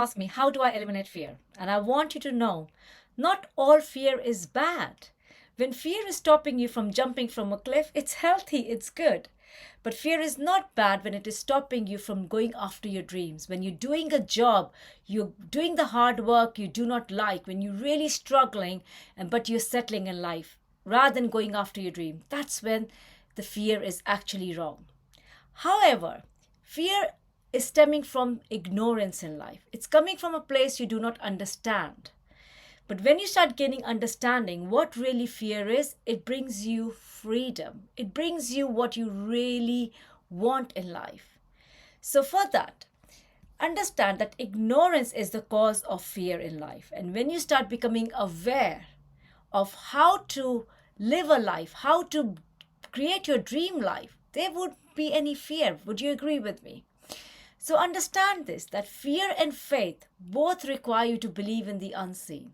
ask me, how do I eliminate fear? And I want you to know, not all fear is bad. When fear is stopping you from jumping from a cliff, it's healthy, it's good. But fear is not bad when it is stopping you from going after your dreams. When you're doing a job, you're doing the hard work you do not like, when you're really struggling, but you're settling in life rather than going after your dream, that's when the fear is actually wrong. However, fear is stemming from ignorance in life. It's coming from a place you do not understand. But when you start gaining understanding what really fear is, it brings you freedom. It brings you what you really want in life. So for that, understand that ignorance is the cause of fear in life. And when you start becoming aware of how to live a life, how to create your dream life, there would be any fear. Would you agree with me? So understand this, that fear and faith both require you to believe in the unseen.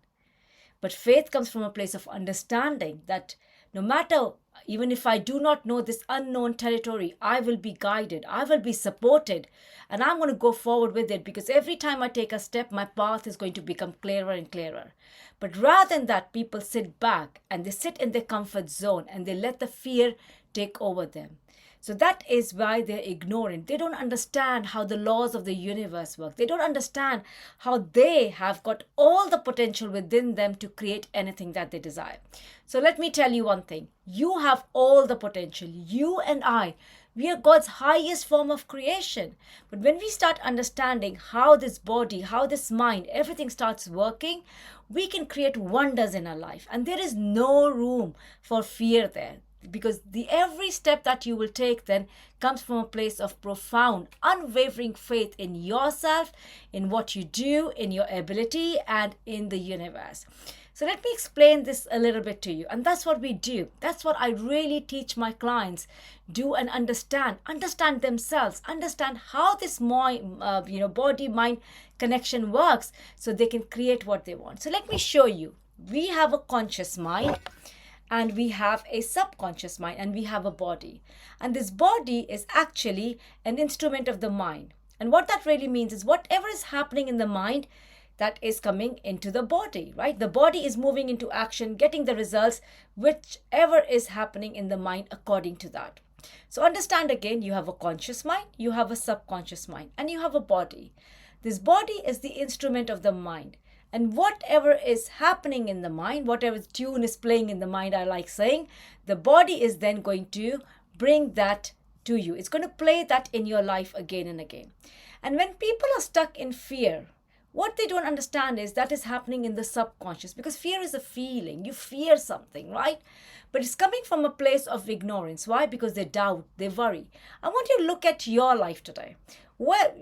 But faith comes from a place of understanding that no matter, even if I do not know this unknown territory, I will be guided, I will be supported, and I'm going to go forward with it, because every time I take a step, my path is going to become clearer and clearer. But rather than that, people sit back and they sit in their comfort zone and they let the fear take over them. So that is why they're ignorant. They don't understand how the laws of the universe work. They don't understand how they have got all the potential within them to create anything that they desire. So let me tell you one thing. You have all the potential. You and I, we are God's highest form of creation. But when we start understanding how this body, how this mind, everything starts working, we can create wonders in our life. And there is no room for fear there. Because every step that you will take then comes from a place of profound, unwavering faith in yourself, in what you do, in your ability, and in the universe. So let me explain this a little bit to you. And that's what we do. That's what I really teach my clients. Do and understand themselves, understand how this body-mind connection works, so they can create what they want. So let me show you. We have a conscious mind, and we have a subconscious mind, and we have a body. And this body is actually an instrument of the mind. And what that really means is whatever is happening in the mind, that is coming into the body, right? The body is moving into action, getting the results, whichever is happening in the mind according to that. So understand again, you have a conscious mind, you have a subconscious mind, and you have a body. This body is the instrument of the mind. And whatever is happening in the mind, whatever tune is playing in the mind, I like saying, the body is then going to bring that to you. It's going to play that in your life again and again. And when people are stuck in fear, what they don't understand is that is happening in the subconscious, because fear is a feeling. You fear something, right? But it's coming from a place of ignorance. Why? Because they doubt, they worry. I want you to look at your life today. Well,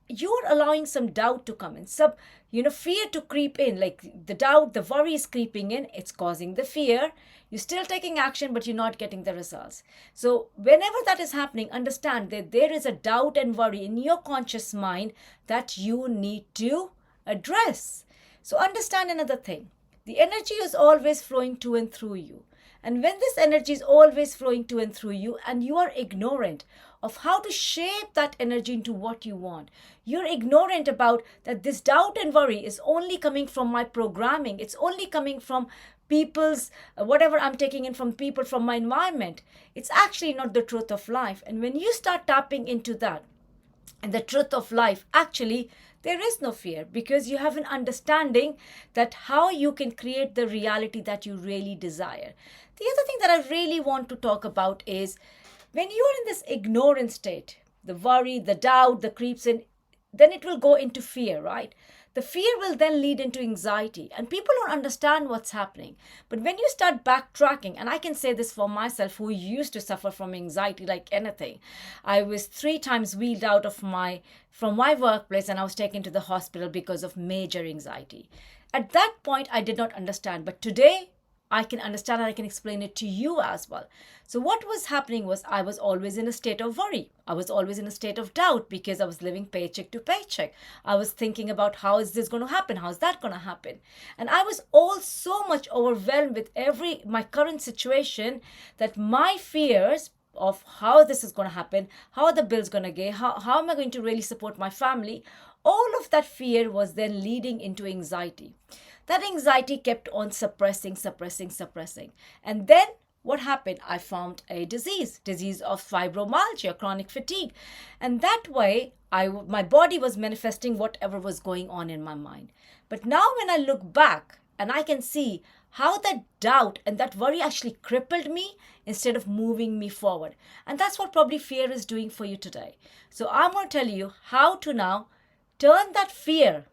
you're allowing some doubt to come in, fear to creep in, like the doubt, the worry is creeping in, it's causing the fear. You're still taking action, but you're not getting the results. So whenever that is happening, understand that there is a doubt and worry in your conscious mind that you need to address. So understand another thing. The energy is always flowing to and through you. And when this energy is always flowing to and through you, and you are ignorant of how to shape that energy into what you want, you're ignorant about that this doubt and worry is only coming from my programming. It's only coming from people's, whatever I'm taking in from people, from my environment. It's actually not the truth of life. And when you start tapping into that, and the truth of life, actually, there is no fear, because you have an understanding that how you can create the reality that you really desire. The other thing that I really want to talk about is when you are in this ignorant state, the worry, the doubt, the creeps in, then it will go into fear, right? The fear will then lead into anxiety, and people don't understand what's happening. But when you start backtracking, and I can say this for myself, who used to suffer from anxiety like anything. I was 3 times wheeled out of from my workplace, and I was taken to the hospital because of major anxiety. At that point, I did not understand. But today, I can understand and I can explain it to you as well. So what was happening was I was always in a state of worry. I was always in a state of doubt because I was living paycheck to paycheck. I was thinking about how is this going to happen? How is that going to happen? And I was all so much overwhelmed with my current situation that my fears of how this is going to happen, how are the bills going to get, how am I going to really support my family, all of that fear was then leading into anxiety. That anxiety kept on suppressing, suppressing, suppressing. And then what happened? I found a disease of fibromyalgia, chronic fatigue. And that way, my body was manifesting whatever was going on in my mind. But now when I look back and I can see how that doubt and that worry actually crippled me instead of moving me forward. And that's what probably fear is doing for you today. So I'm going to tell you how to now turn that fear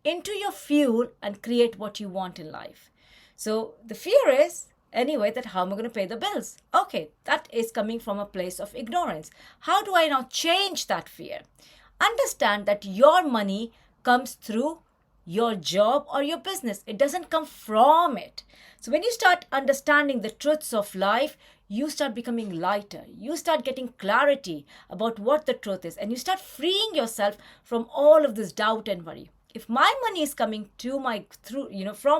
into your fuel and create what you want in life. So the fear is, anyway, that how am I going to pay the bills? Okay, that is coming from a place of ignorance. How do I now change that fear? Understand that your money comes through your job or your business. It doesn't come from it. So when you start understanding the truths of life, you start becoming lighter. You start getting clarity about what the truth is, and you start freeing yourself from all of this doubt and worry. If my money is coming from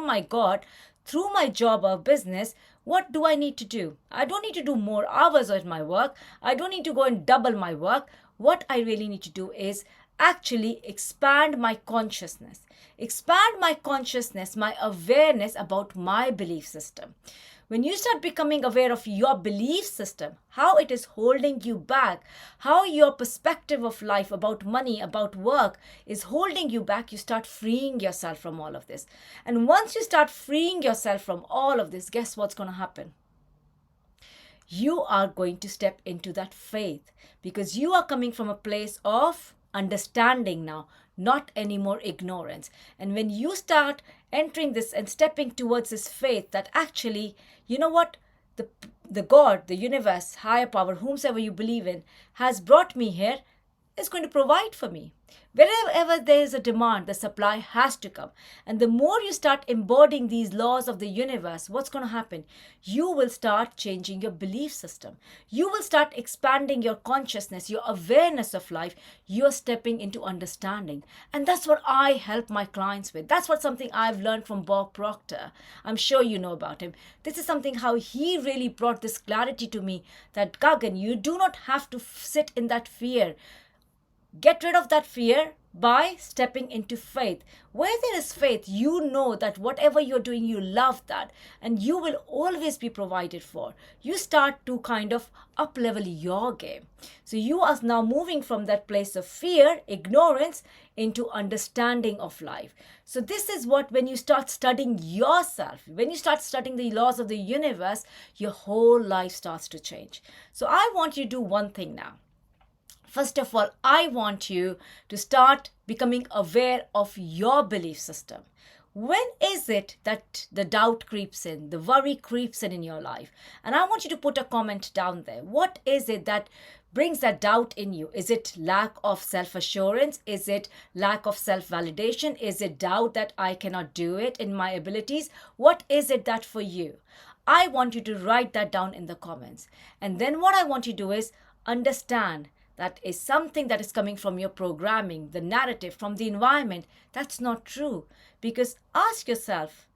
my God through my job or business, what do I need to do? I don't need to do more hours at my work. I don't need to go and double my work. What I really need to do is actually expand my consciousness. Expand my consciousness, my awareness about my belief system. When you start becoming aware of your belief system, how it is holding you back, how your perspective of life about money, about work is holding you back, you start freeing yourself from all of this. And once you start freeing yourself from all of this, guess what's going to happen? You are going to step into that faith because you are coming from a place of understanding now, not anymore ignorance. And when you start entering this and stepping towards this faith that actually, you know what, the God, the universe, higher power, whomsoever you believe in, has brought me here, is going to provide for me. Wherever there is a demand, the supply has to come. And the more you start embodying these laws of the universe, what's going to happen? You will start changing your belief system. You will start expanding your consciousness, your awareness of life. You're stepping into understanding. And that's what I help my clients with. That's something I've learned from Bob Proctor. I'm sure you know about him. This is something how he really brought this clarity to me that, Gagan, you do not have to sit in that fear. Get rid of that fear by stepping into faith. Where there is faith, you know that whatever you're doing, you love that, and you will always be provided for. You start to kind of up-level your game. So you are now moving from that place of fear, ignorance, into understanding of life. So this is what, when you start studying yourself, when you start studying the laws of the universe, your whole life starts to change. So I want you to do one thing now. First of all, I want you to start becoming aware of your belief system. When is it that the doubt creeps in, the worry creeps in your life? And I want you to put a comment down there. What is it that brings that doubt in you? Is it lack of self-assurance? Is it lack of self-validation? Is it doubt that I cannot do it in my abilities? What is it that for you? I want you to write that down in the comments. And then what I want you to do is understand that is something that is coming from your programming, the narrative, from the environment. That's not true. Because ask yourself,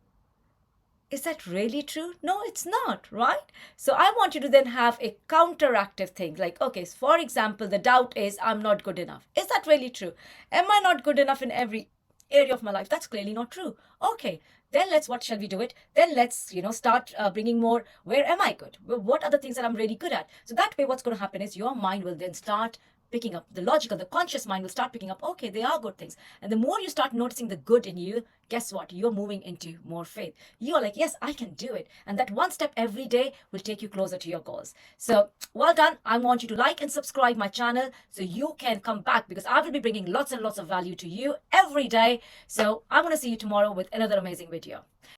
is that really true? No, it's not, right? So I want you to then have a counteractive thing. Like, okay, for example, the doubt is I'm not good enough. Is that really true? Am I not good enough in every area of my life? That's clearly not true. Okay, then what shall we do it? Then let's, start bringing more, where am I good? What are the things that I'm really good at? So that way what's going to happen is your mind will then start picking up, the logical, the conscious mind will start picking up, okay, they are good things. And the more you start noticing the good in you, guess what? You're moving into more faith. You're like, yes, I can do it. And that one step every day will take you closer to your goals. So well done. I want you to like and subscribe my channel so you can come back, because I will be bringing lots and lots of value to you every day. So I'm going to see you tomorrow with another amazing video.